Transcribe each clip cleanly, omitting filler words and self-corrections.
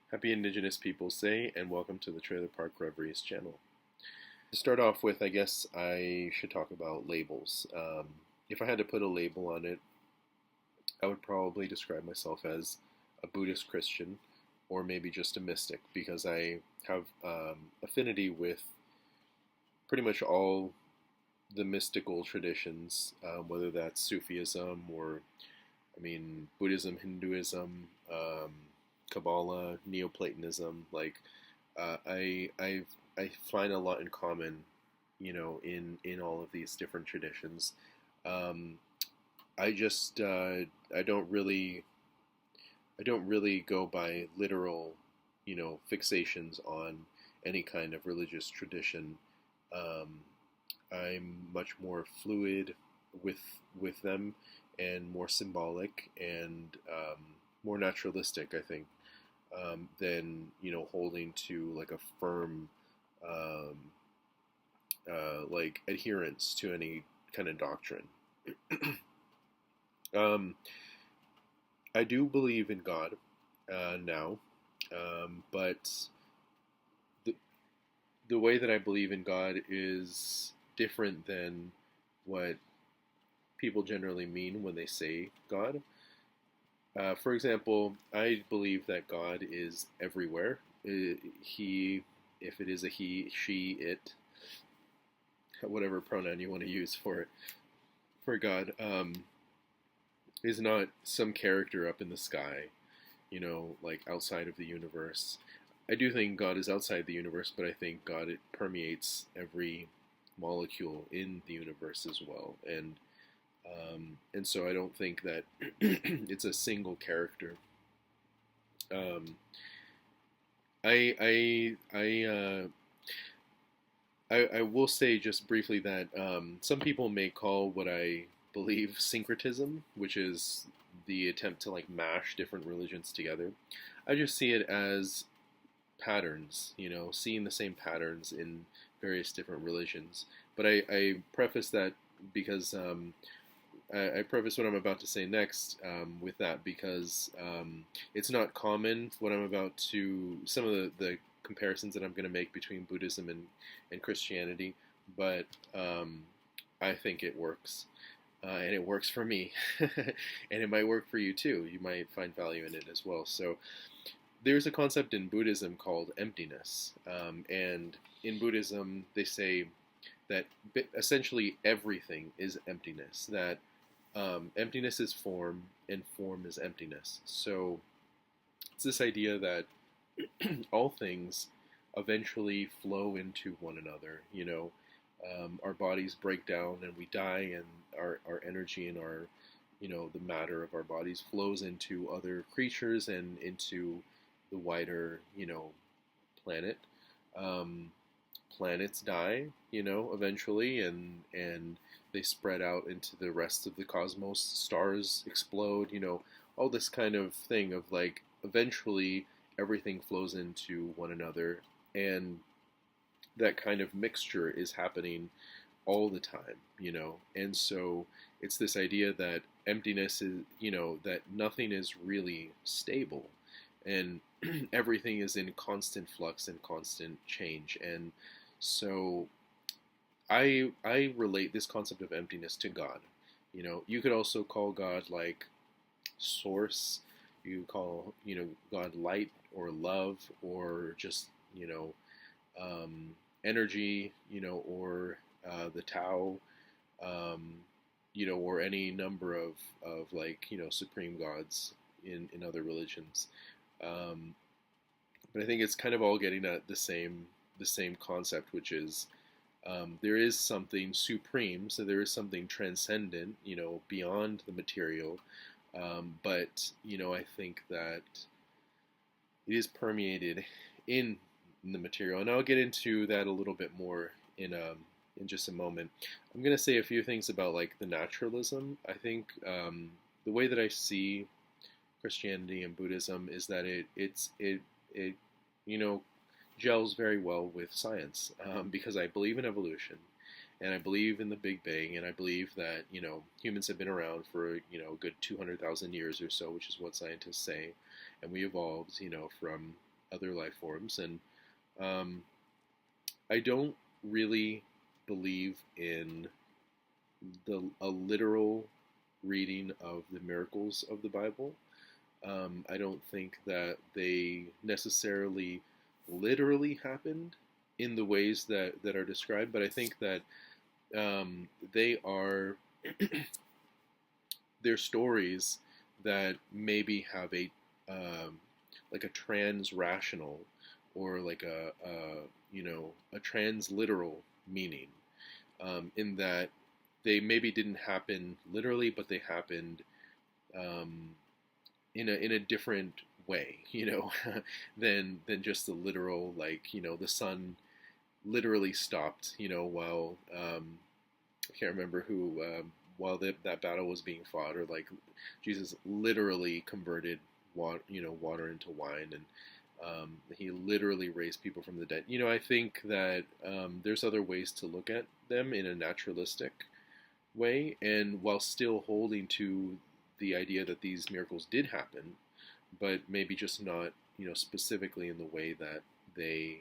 Happy Indigenous Peoples Day, and welcome to the Trailer Park Reveries channel. To start off with, I guess I should talk about labels. If I had to put a label on it, I would probably describe myself as a Buddhist Christian, or maybe just a mystic, because I have affinity with pretty much all the mystical traditions, whether that's Sufism or, Buddhism, Hinduism, Kabbalah, Neoplatonism. I find a lot in common, in all of these different traditions. Um, I just I don't really go by literal, fixations on any kind of religious tradition. Um, I'm much more fluid with with them, and more symbolic, and more naturalistic, I think, than holding to like a firm um, like adherence to any kind of doctrine. um, I do believe in God now, but the the way that I believe in God is different than what people generally mean when they say God. For example, I believe that God is everywhere. He, if it is a he, she, it, whatever pronoun you want to use for God, is not some character up in the sky, like outside of the universe. I do think God is outside the universe, but I think God, it permeates every molecule in the universe as well, and so I don't think that it's a single character. Um, I will say just briefly that some people may call what I believe syncretism, which is the attempt to like mash different religions together. I just see it as patterns, seeing the same patterns in various different religions. But I preface that because I preface what I'm about to say next with that because it's not common what I'm about to, some of the comparisons that I'm going to make between Buddhism and Christianity, but I think it works. And it works for me, and it might work for you too. You might find value in it as well. So, there's a concept in Buddhism called emptiness, and in Buddhism they say that essentially everything is emptiness. That emptiness is form, and form is emptiness. So it's this idea that all things eventually flow into one another. Our bodies break down and we die, and our energy and our, the matter of our bodies flows into other creatures and into the wider, planet. Um, Planets die, eventually, and they spread out into the rest of the cosmos. Stars explode, all this kind of thing of like eventually everything flows into one another, and that kind of mixture is happening all the time, and so it's this idea that emptiness is, that nothing is really stable, and everything is in constant flux and constant change. And so I relate this concept of emptiness to God. You could also call God like source. You call, God light or love or just, energy, or the Tao, um, or any number of like, supreme gods in other religions. Um, but I think it's kind of all getting at the same concept, which is there is something supreme, so there is something transcendent, beyond the material. But I think that it is permeated in the material, and I'll get into that a little bit more in just a moment. I'm gonna say a few things about like the naturalism. I think the way that I see Christianity and Buddhism is that it you know gels very well with science, because I believe in evolution, and I believe in the Big Bang, and I believe that humans have been around for a good 200,000 years or so, which is what scientists say, and we evolved from other life forms. And um, I don't really believe in a literal reading of the miracles of the Bible. I don't think that they necessarily literally happened in the ways that are described, but I think that they are they're stories that maybe have a like a trans rational or like a transliteral meaning, in that they maybe didn't happen literally, but they happened um, in a different way, than just the literal, like, the sun literally stopped, while I can't remember who, while that battle was being fought, or like Jesus literally converted water into wine, and he literally raised people from the dead. I think that there's other ways to look at them in a naturalistic way, and while still holding to the idea that these miracles did happen, but maybe just not, specifically in the way that they,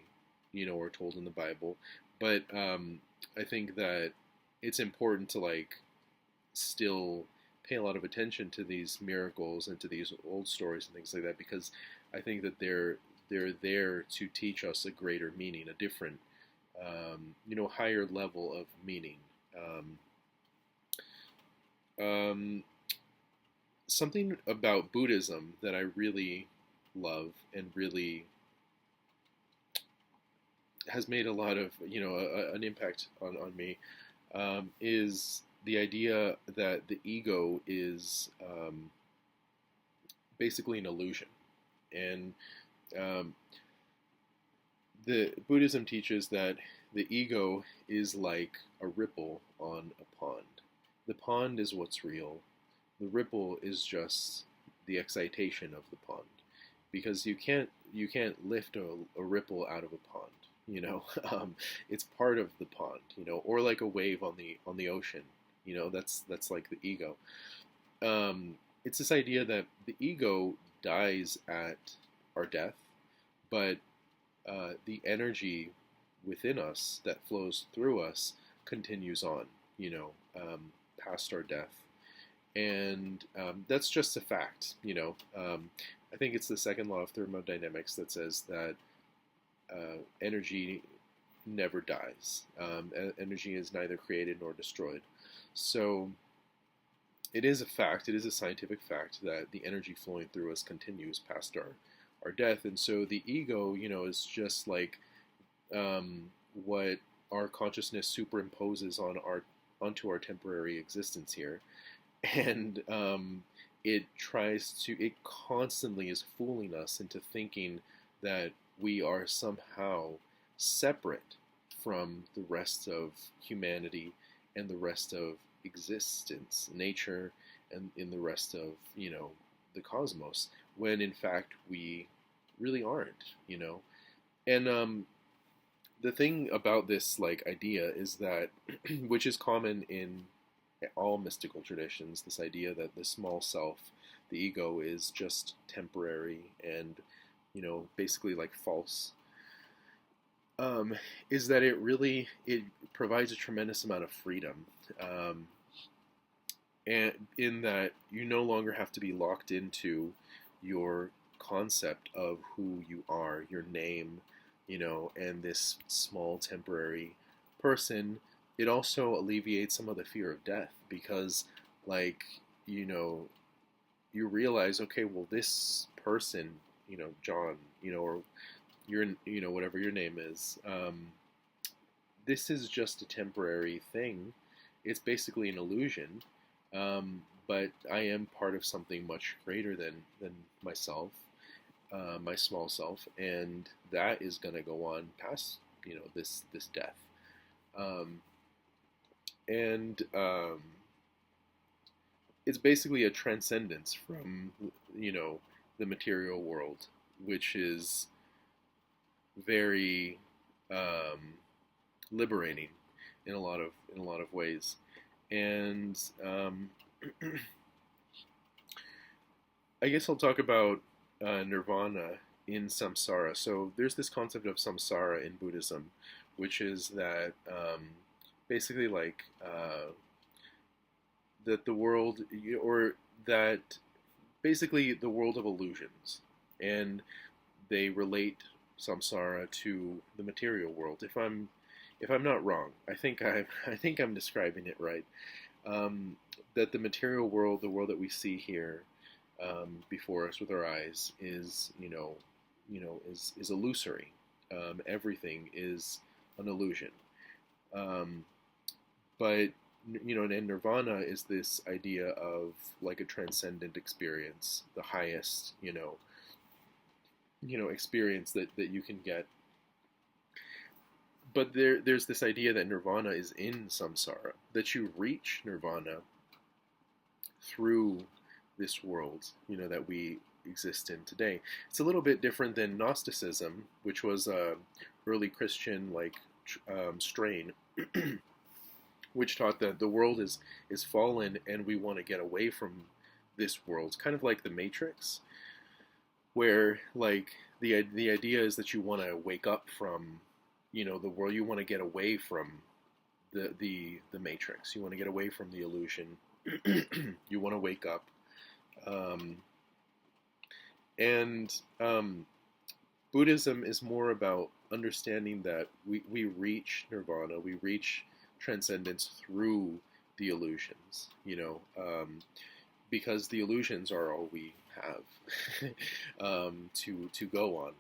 are told in the Bible. But I think that it's important to like still pay a lot of attention to these miracles and to these old stories and things like that, because I think that they're there to teach us a greater meaning, a different, higher level of meaning. Um, um, Something about Buddhism that I really love and really has made a lot of an impact on me, is the idea that the ego is basically an illusion. And um, the Buddhism teaches that the ego is like a ripple on a pond. The pond is what's real. The ripple is just the excitation of the pond, because you can't lift a ripple out of a pond. It's part of the pond. Or like a wave on the ocean. That's like the ego. It's this idea that the ego dies at our death, but the energy within us that flows through us continues on, past our death. And that's just a fact. I think it's the second law of thermodynamics that says that energy never dies. Energy is neither created nor destroyed. So it is a fact, it is a scientific fact that the energy flowing through us continues past our death. And so the ego, is just like what our consciousness superimposes onto our temporary existence here. And it constantly is fooling us into thinking that we are somehow separate from the rest of humanity and the rest of existence, nature, and in the rest of, the cosmos, when in fact we really aren't. And the thing about this like idea is that, which is common in all mystical traditions, this idea that the small self, the ego, is just temporary and, basically like false, is that it provides a tremendous amount of freedom, and in that you no longer have to be locked into your concept of who you are, your name, and this small temporary person. It also alleviates some of the fear of death, because, like, you realize, okay, well, this person, John, or your, whatever your name is, this is just a temporary thing. It's basically an illusion, but I am part of something much greater than myself, my small self, and that is going to go on past, this death. And it's basically a transcendence from, the material world, which is very liberating in a lot of ways. And I guess I'll talk about nirvana in samsara. So there's this concept of samsara in Buddhism, which is that basically like that the world, or that basically the world of illusions, and they relate samsara to the material world. If I'm not wrong, I think I'm describing it right. Um, that the material world, the world that we see here before us with our eyes, is is illusory. Everything is an illusion. Um, but and nirvana is this idea of like a transcendent experience, the highest experience that you can get. But there's this idea that nirvana is in samsara, that you reach nirvana through this world, that we exist in today. It's a little bit different than Gnosticism, which was a early Christian like strain, which taught that the world is fallen and we want to get away from this world, kind of like the Matrix, where like the idea is that you want to wake up from the world. You want to get away from the Matrix. You want to get away from the illusion. You want to wake up. Um, and Buddhism is more about understanding that we reach nirvana, we reach transcendence through the illusions, because the illusions are all we have to go on,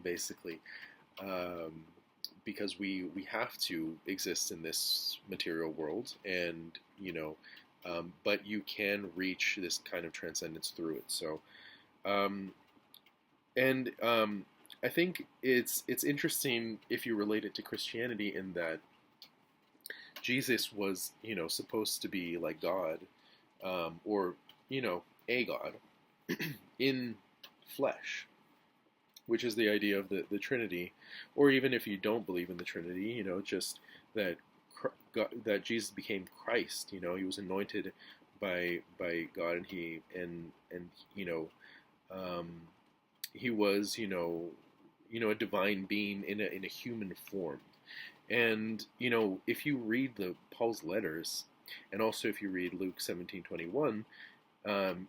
basically. Because we have to exist in this material world, and but you can reach this kind of transcendence through it. So, and I think it's interesting if you relate it to Christianity, in that Jesus was supposed to be like God, or a God in flesh, which is the idea of the Trinity. Or even if you don't believe in the Trinity, just that that Jesus became Christ. He was anointed by God, and he was a divine being in a human form. And if you read the Paul's letters, and also if you read Luke 17:21,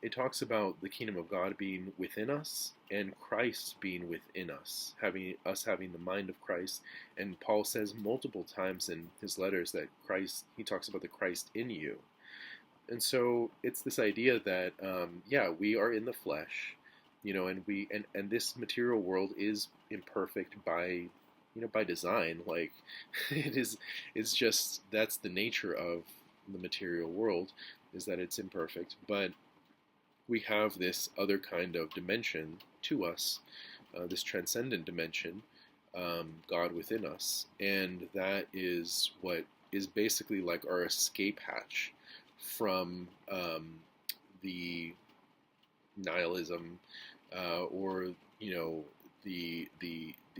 it talks about the kingdom of God being within us, and Christ being within us, having the mind of Christ. And Paul says multiple times in his letters that he talks about the Christ in you. And so it's this idea that we are in the flesh, and this material world is imperfect by design. Like it's just, that's the nature of the material world, is that it's imperfect. But we have this other kind of dimension to us, this transcendent dimension, God within us, and that is what is basically like our escape hatch from the nihilism, or the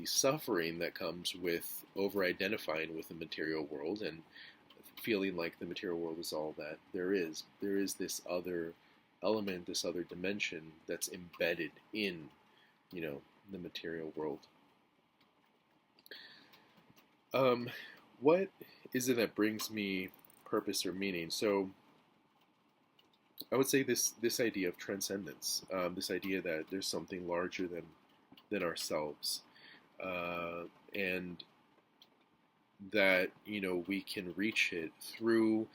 suffering that comes with over-identifying with the material world and feeling like the material world is all that there is. There is this other element, this other dimension that's embedded in, the material world. What is it that brings me purpose or meaning? So I would say this idea of transcendence, this idea that there's something larger than ourselves, and that we can reach it through,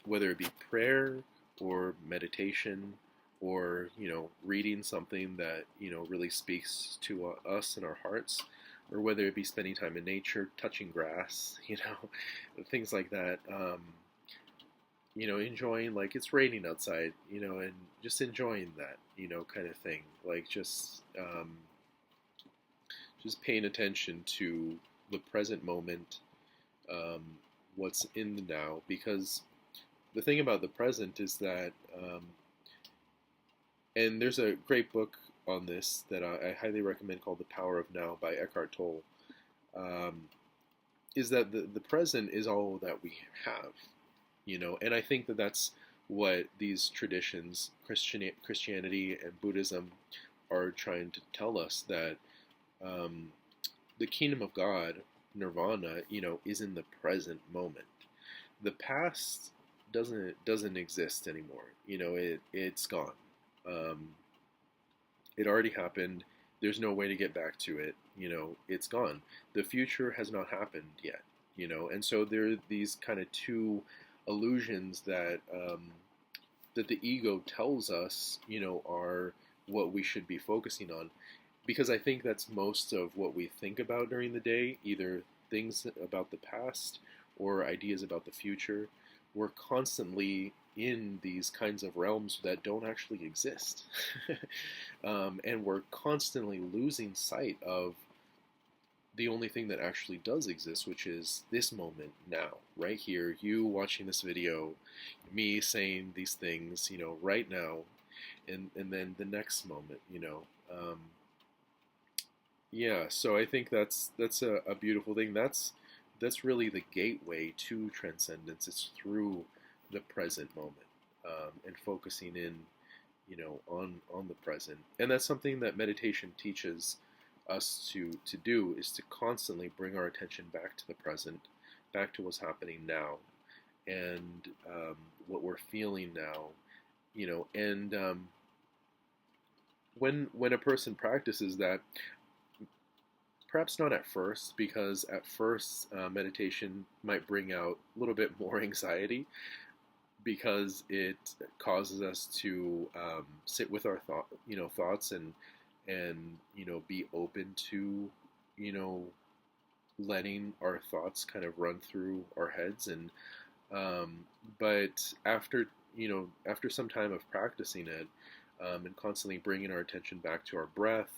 whether it be prayer or meditation, or reading something that really speaks to us and our hearts, or whether it be spending time in nature, touching grass, things like that. Enjoying, like, it's raining outside, and just enjoying that, kind of thing. Like just paying attention to the present moment, what's in the now, because the thing about the present is that, and there's a great book on this that I highly recommend, called The Power of Now by Eckhart Tolle, is that the present is all that we have, and I think that that's what these traditions, Christianity and Buddhism, are trying to tell us that um, the kingdom of God, nirvana, is in the present moment. The past doesn't exist anymore. It's gone. Um, it already happened. There's no way to get back to it. It's gone. The future has not happened yet. And so there are these kind of two illusions that the ego tells us, are what we should be focusing on. Because I think that's most of what we think about during the day, either things about the past or ideas about the future. We're constantly in these kinds of realms that don't actually exist. And we're constantly losing sight of the only thing that actually does exist, which is this moment now, right here, you watching this video, me saying these things, right now, and then the next moment, yeah, so I think that's a beautiful thing. That's really the gateway to transcendence. It's through the present moment, and focusing in, on the present. And that's something that meditation teaches us to do, is to constantly bring our attention back to the present, back to what's happening now, and what we're feeling now, and when a person practices that, perhaps not at first, because at first meditation might bring out a little bit more anxiety, because it causes us to sit with our thoughts, and be open to letting our thoughts kind of run through our heads, and but after some time of practicing it, and constantly bringing our attention back to our breath,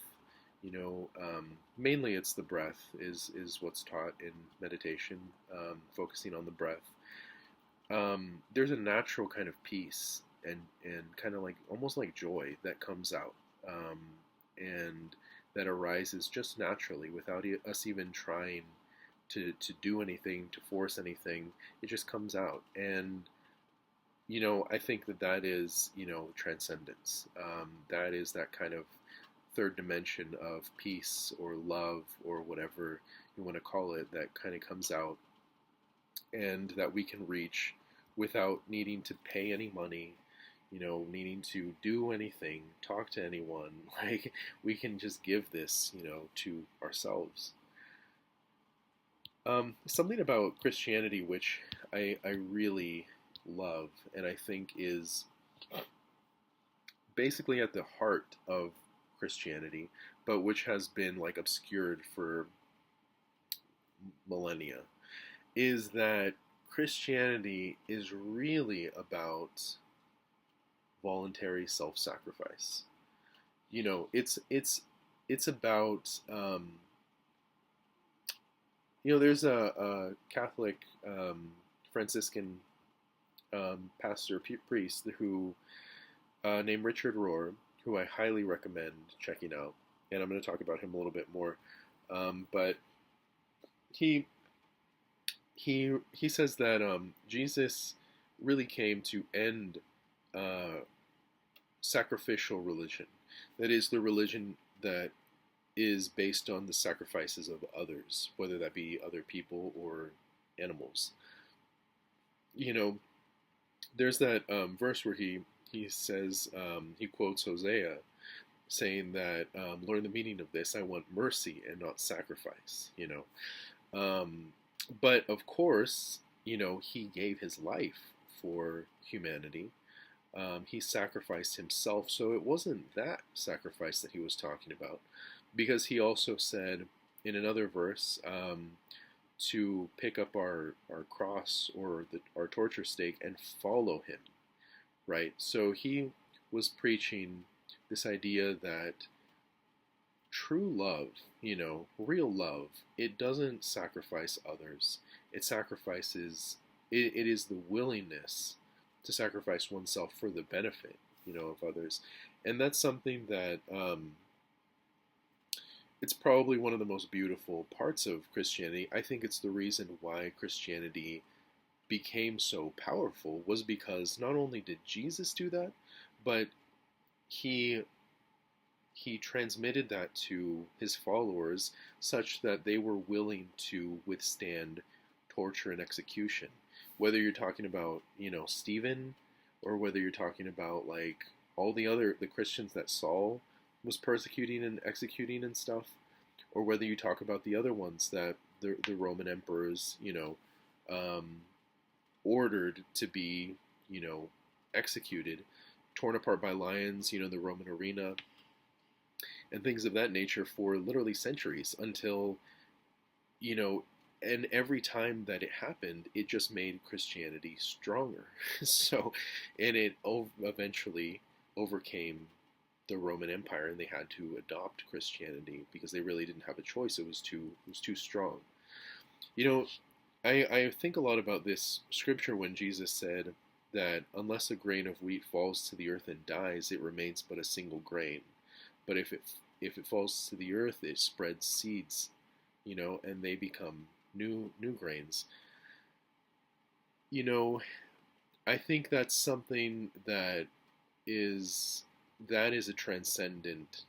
mainly it's the breath is what's taught in meditation, focusing on the breath. There's a natural kind of peace and kind of like almost like joy that comes out, and that arises just naturally without us even trying to do anything, to force anything. It just comes out, and I think that is transcendence. That is that kind of third dimension of peace or love or whatever you want to call it, that kind of comes out, and that we can reach without needing to pay any money, needing to do anything, talk to anyone. Like, we can just give this, to ourselves. Something about Christianity which I really love, and I think is basically at the heart of Christianity, but which has been like obscured for millennia, is that Christianity is really about voluntary self-sacrifice. It's about there's a Catholic Franciscan pastor priest who named Richard Rohr, who I highly recommend checking out, and I'm going to talk about him a little bit more. But he says that Jesus really came to end sacrificial religion. That is, the religion that is based on the sacrifices of others, whether that be other people or animals. There's that verse where he says, he quotes Hosea, saying that, learn the meaning of this, I want mercy and not sacrifice. But of course, he gave his life for humanity. He sacrificed himself, so it wasn't that sacrifice that he was talking about, because he also said in another verse, to pick up our cross or our torture stake and follow him, right? So he was preaching this idea that true love, real love, it doesn't sacrifice others. It sacrifices, it is the willingness to sacrifice oneself for the benefit, of others. And that's something that, it's probably one of the most beautiful parts of Christianity. I think it's the reason why Christianity became so powerful, was because not only did Jesus do that, but he he transmitted that to his followers such that they were willing to withstand torture and execution. Whether you're talking about, Stephen, or whether you're talking about like all the Christians that Saul was persecuting and executing and stuff, or whether you talk about the other ones that the Roman emperors, um, ordered to be, executed, torn apart by lions, the Roman arena, and things of that nature for literally centuries until, you know, and every time that it happened, it just made Christianity stronger. So, and it eventually overcame the Roman Empire, and they had to adopt Christianity because they really didn't have a choice. It was too strong. You know, I think a lot about this scripture when Jesus said that unless a grain of wheat falls to the earth and dies, it remains but a single grain. But if it falls to the earth, it spreads seeds, and they become new grains. You know, I think that's something is that is a transcendent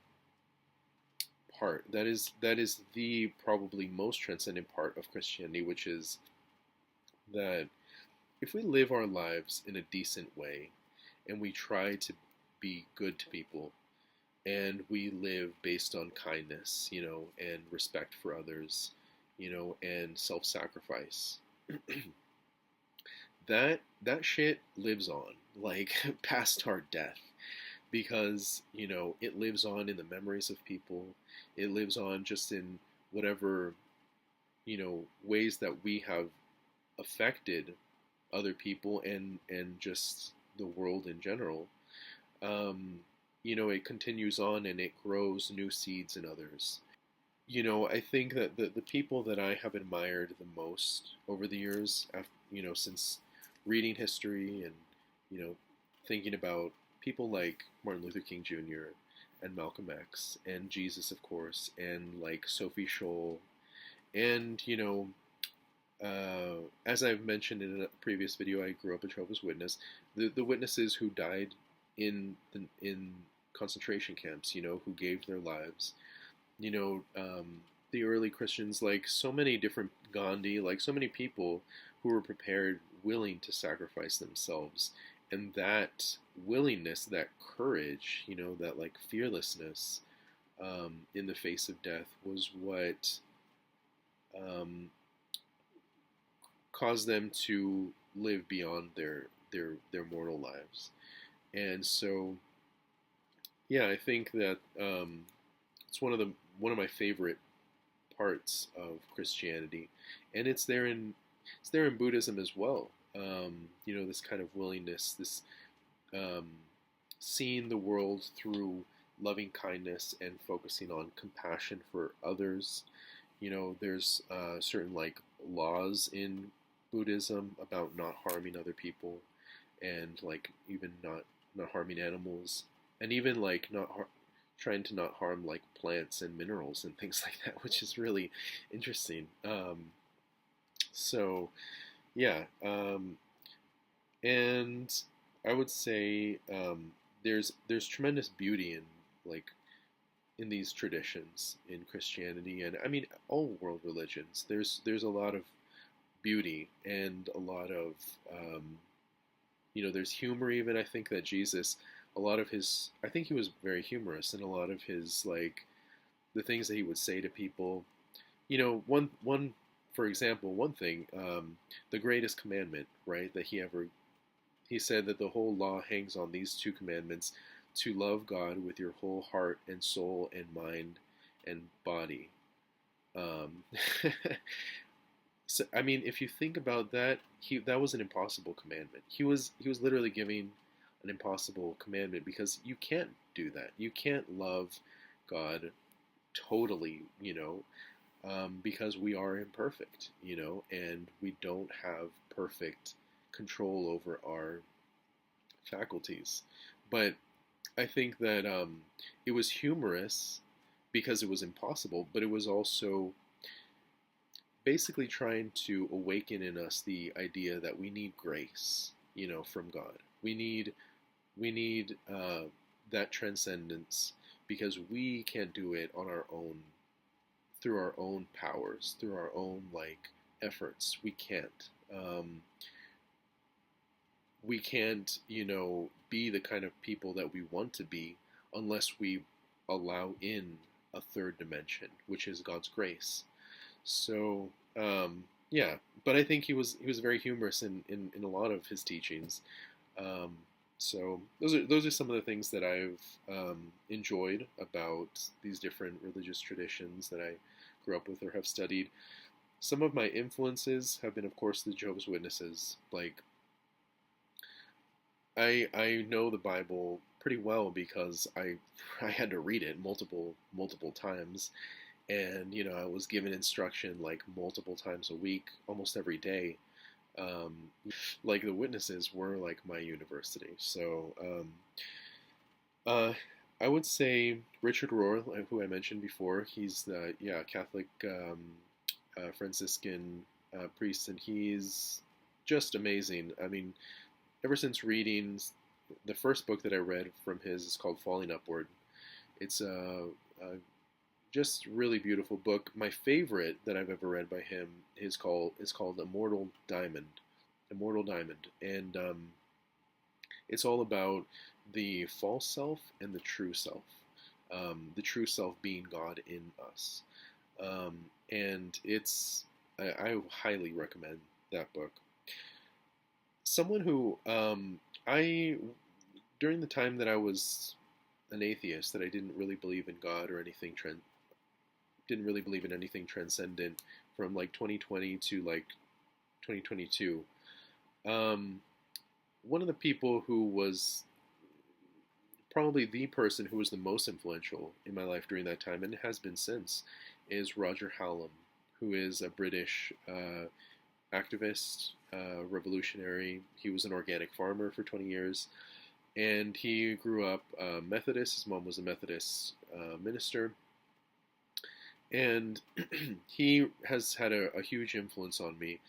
part. That is the probably most transcendent part of Christianity, which is that if we live our lives in a decent way and we try to be good to people and we live based on kindness, and respect for others, and self-sacrifice, that shit lives on, like past our death, because it lives on in the memories of people. It lives on just in whatever ways that we have affected other people and just the world in general. It continues on and it grows new seeds in others. I think that the people that I have admired the most over the years, after, since reading history and, thinking about people like Martin Luther King Jr. and Malcolm X and Jesus, of course, and like Sophie Scholl, and, as I've mentioned in a previous video, I grew up a Jehovah's Witness. The witnesses who died in concentration camps, who gave their lives, the early Christians, like so many different Gandhi, like so many people who were prepared, willing to sacrifice themselves, and that willingness, that courage, that like fearlessness in the face of death was what caused them to live beyond their mortal lives. And so, yeah, I think that it's one of my favorite parts of Christianity, and it's there in Buddhism as well. This kind of willingness, this seeing the world through loving kindness and focusing on compassion for others. There's certain like laws in Buddhism about not harming other people, and like even not harming animals, and even like trying to not harm like plants and minerals and things like that, which is really interesting. So yeah, and I would say there's tremendous beauty in like in these traditions in Christianity, and I mean all world religions. There's a lot of beauty and a lot of there's humor even. I think that Jesus, I think he was very humorous in a lot of his like the things that he would say to people. One for example, one thing, the greatest commandment, right, that he said that the whole law hangs on these two commandments: to love God with your whole heart and soul and mind and body. Um, so, I mean, if you think about that, that was an impossible commandment. He was literally giving an impossible commandment because you can't do that. You can't love God totally, because we are imperfect, and we don't have perfect control over our faculties. But I think that it was humorous because it was impossible, but it was also basically trying to awaken in us the idea that we need grace, from God. We need that transcendence because we can't do it on our own, through our own powers, through our own like efforts. We can't. We can't, be the kind of people that we want to be unless we allow in a third dimension, which is God's grace. So, yeah, but I think he was very humorous in a lot of his teachings. Um, so those are some of the things that I've enjoyed about these different religious traditions that I grew up with or have studied. Some of my influences have been, of course, the Jehovah's Witnesses. Like, I know the Bible pretty well because I had to read it multiple times, and I was given instruction like multiple times a week, almost every day. Um, like the witnesses were like my university. So uh, I would say Richard Rohr, who I mentioned before, he's the Catholic Franciscan priest, and he's just amazing. I mean, ever since reading the first book that I read from his is called Falling Upward. It's a just really beautiful book. My favorite that I've ever read by him is called Immortal Diamond, and it's all about the false self and the true self. The true self being God in us, and I highly recommend that book. Someone who I during the time that I was an atheist, that I didn't really believe in God or anything didn't really believe in anything transcendent, from like 2020 to like 2022. Um, One of the people who was probably the person who was the most influential in my life during that time, and has been since, is Roger Hallam, who is a British activist, revolutionary. He was an organic farmer for 20 years, and he grew up Methodist. His mom was a Methodist minister, and he has had a huge influence on me.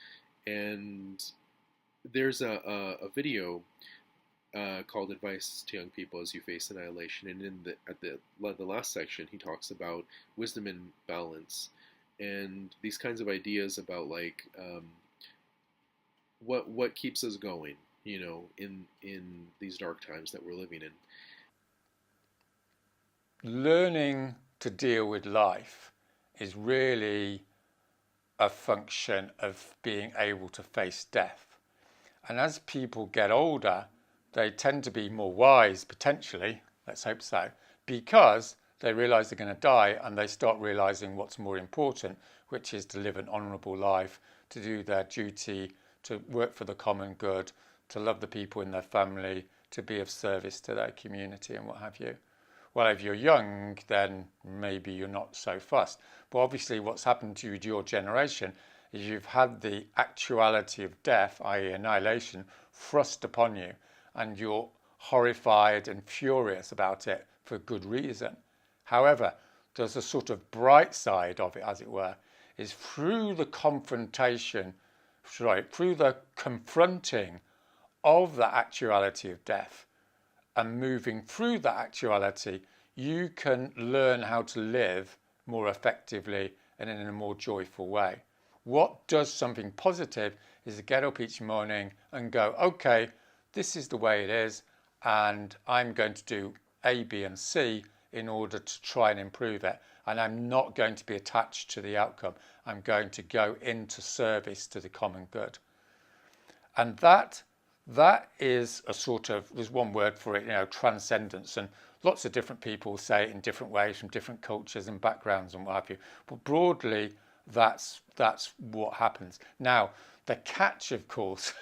And there's a video called "Advice to Young People as You Face Annihilation," and at the last section, he talks about wisdom and balance, and these kinds of ideas about like what keeps us going, in these dark times that we're living in. Learning to deal with life is really a function of being able to face death. And as people get older, they tend to be more wise, potentially, let's hope so, because they realize they're going to die, and they start realizing what's more important, which is to live an honorable life, to do their duty, to work for the common good, to love the people in their family, to be of service to their community, and what have you. Well, if you're young, then maybe you're not so fussed. But obviously, what's happened to you, to your generation, is you've had the actuality of death, i.e., annihilation, thrust upon you, and you're horrified and furious about it for good reason. However, there's a sort of bright side of it, as it were, is through the confrontation, through the confronting of the actuality of death, and moving through that actuality, you can learn how to live more effectively and in a more joyful way. What does something positive is to get up each morning and go, okay, this is the way it is, and I'm going to do A, B, and C in order to try and improve it. And I'm not going to be attached to the outcome. I'm going to go into service to the common good. And that is a sort of, there's one word for it, transcendence. And lots of different people say it in different ways from different cultures and backgrounds and what have you. But broadly, that's what happens. Now, the catch, of course,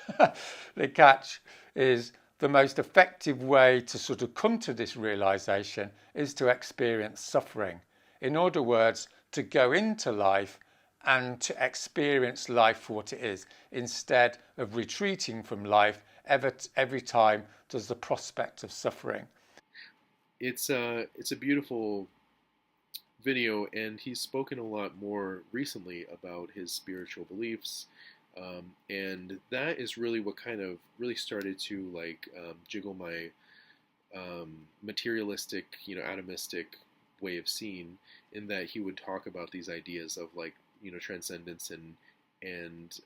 the catch is the most effective way to sort of come to this realization is to experience suffering. In other words, to go into life and to experience life for what it is, instead of retreating from life every time there's the prospect of suffering. It's a beautiful video, and he's spoken a lot more recently about his spiritual beliefs, and that is really what kind of really started to like jiggle my materialistic, atomistic way of seeing, in that he would talk about these ideas of like, transcendence and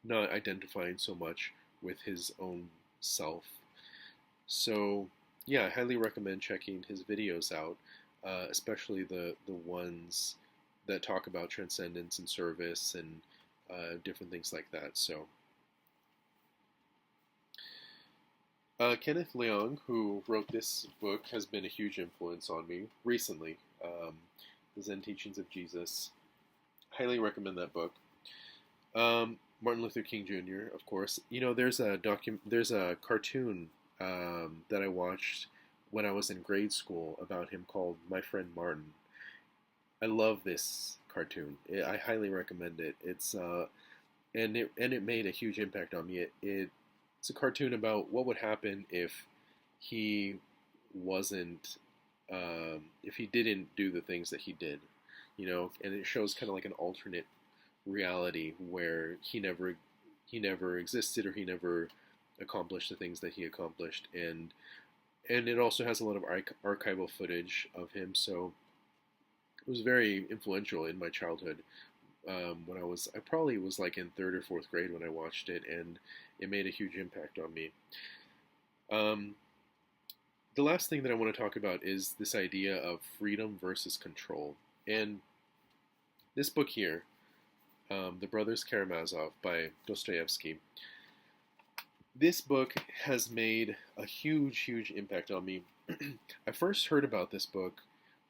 not identifying so much with his own self. So yeah, I highly recommend checking his videos out, especially the ones that talk about transcendence and service and different things like that. So Kenneth Leung, who wrote this book, has been a huge influence on me recently. The Zen Teachings of Jesus. Highly recommend that book. Martin Luther King Jr., of course. There's a cartoon that I watched when I was in grade school about him called My Friend Martin. I love this cartoon. I highly recommend it. It made a huge impact on me. It's a cartoon about what would happen he wasn't if he didn't do the things that he did, and it shows kind of like an alternate reality where he never existed, or he never accomplished the things that he accomplished, and it also has a lot of archival footage of him. So it was very influential in my childhood. I probably was like in third or fourth grade when I watched it, and it made a huge impact on me. The last thing that I want to talk about is this idea of freedom versus control. And this book here, The Brothers Karamazov by Dostoevsky, this book has made a huge, huge impact on me. I first heard about this book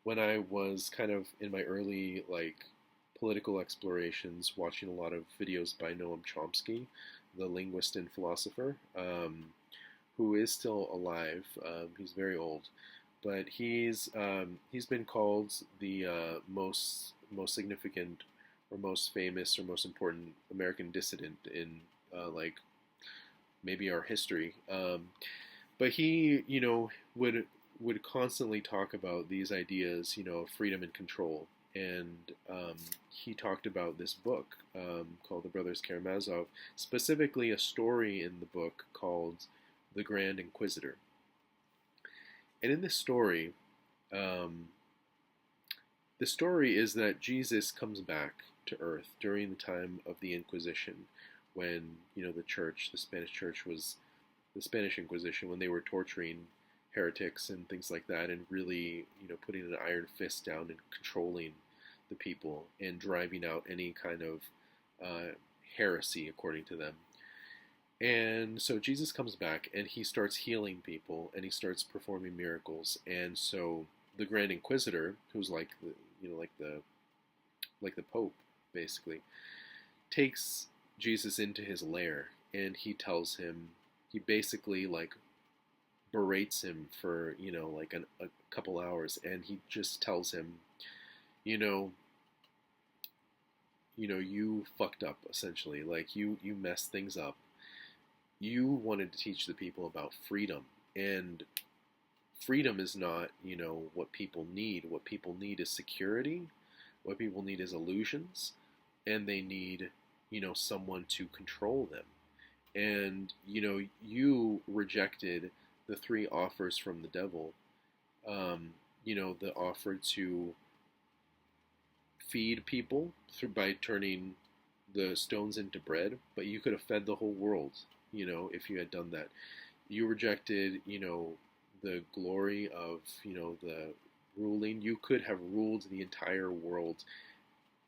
when I was kind of in my early, political explorations, watching a lot of videos by Noam Chomsky, the linguist and philosopher, who is still alive. He's very old, but he's been called the most significant, or most famous, or most important American dissident in maybe our history. But he would constantly talk about these ideas, of freedom and control. And he talked about this book called The Brothers Karamazov, specifically a story in the book called The Grand Inquisitor. And in this story, the story is that Jesus comes back to Earth during the time of the Inquisition, when the Spanish Church was the Spanish Inquisition, when they were torturing heretics and things like that, and really putting an iron fist down and controlling the people and driving out any kind of heresy, according to them. And so Jesus comes back, and he starts healing people, and he starts performing miracles. And so the Grand Inquisitor, who's like the Pope, basically, takes Jesus into his lair, and he basically berates him for a couple hours, and he just tells him, you fucked up, essentially. You messed things up. You wanted to teach the people about freedom, and freedom is not what people need. What people need is security. What people need is illusions, and they need someone to control them. And you rejected the three offers from the devil. The offer to feed people by turning the stones into bread, but you could have fed the whole world, if you had done that. You rejected, the glory of, the ruling. You could have ruled the entire world,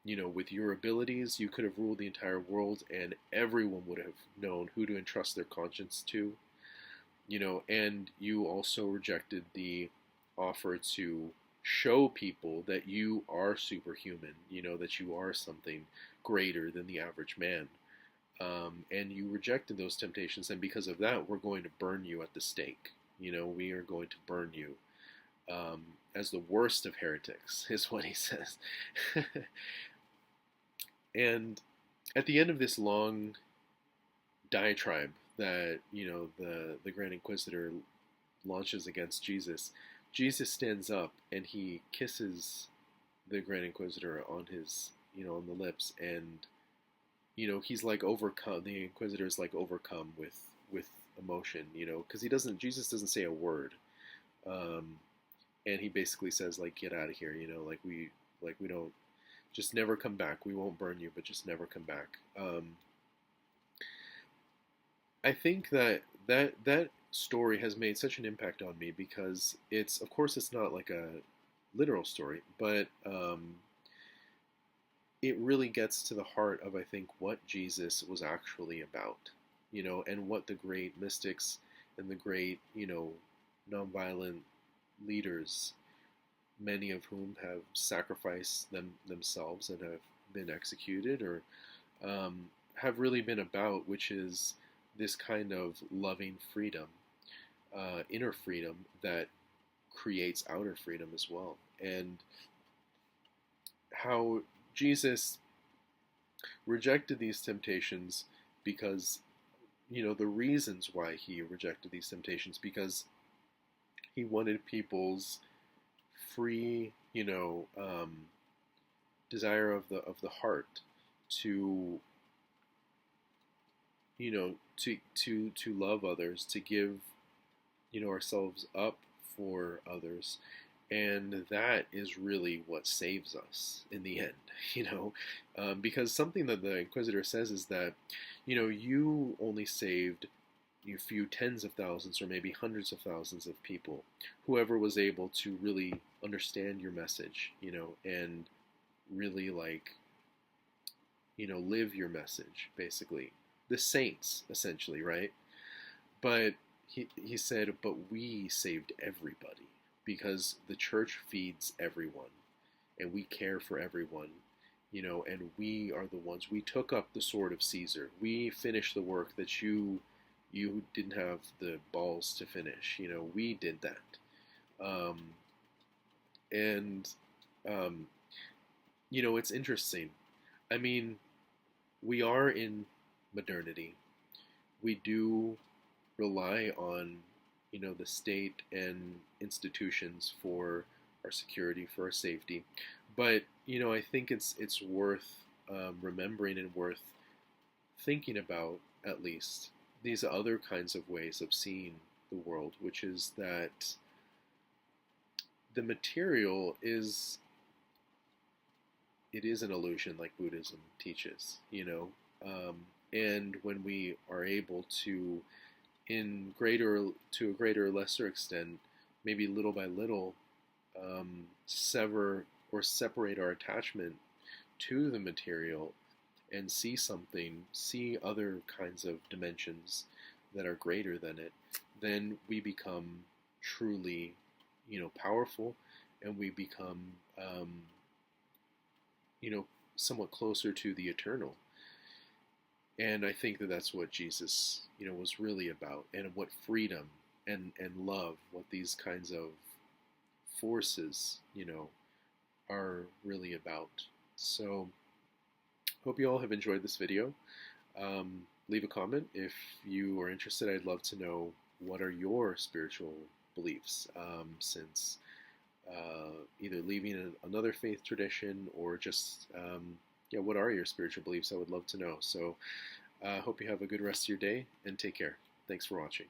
with your abilities. You could have ruled the entire world, and everyone would have known who to entrust their conscience to, and you also rejected the offer to show people that you are superhuman, that you are something greater than the average man. And you rejected those temptations, and because of that, we're going to burn you at the stake. We are going to burn you as the worst of heretics, is what he says. And at the end of this long diatribe that the Grand Inquisitor launches against Jesus, Jesus stands up and he kisses the Grand Inquisitor on his on the lips, and he's overcome. The Inquisitor is overcome with emotion, because Jesus doesn't say a word. and he basically says like, get out of here, you know, like we don't, just never come back. We won't burn you, but just never come back. I think that story has made such an impact on me because it's, of course, it's not like a literal story, but it really gets to the heart of, I think, what Jesus was actually about, you know, and what the great mystics and the great, you know, nonviolent leaders, many of whom have sacrificed themselves and have been executed or have really been about, which is this kind of loving freedom, inner freedom that creates outer freedom as well. And how Jesus rejected these temptations because, you know, the reasons why he rejected these temptations, because he wanted people's free, you know, desire of the heart to, you know, to love others, to give, you know, ourselves up for others. And that is really what saves us in the end, you know, because something that the Inquisitor says is that, you know, you only saved a few tens of thousands or maybe hundreds of thousands of people, whoever was able to really understand your message, you know, and really like, you know, live your message, basically. The saints, essentially, right? But he said, but we saved everybody because the church feeds everyone and we care for everyone, you know, and we are the ones, we took up the sword of Caesar. We finished the work that you didn't have the balls to finish. You know, we did that. And, you know, it's interesting. I mean, we are in modernity. We do rely on, you know, the state and institutions for our security, for our safety. But, you know, I think it's worth remembering and worth thinking about, at least, these other kinds of ways of seeing the world, which is that the material is, it is an illusion, like Buddhism teaches, you know. And when we are able to, to a greater or lesser extent, maybe little by little, sever or separate our attachment to the material and see something, see other kinds of dimensions that are greater than it, then we become truly, you know, powerful, and we become, you know, somewhat closer to the eternal. And I think that that's what Jesus, you know, was really about, and what freedom and love, what these kinds of forces, you know, are really about. So, hope you all have enjoyed this video. Leave a comment if you are interested. I'd love to know, what are your spiritual beliefs, since either leaving another faith tradition or just, yeah, what are your spiritual beliefs? I would love to know. So, hope you have a good rest of your day, and take care. Thanks for watching.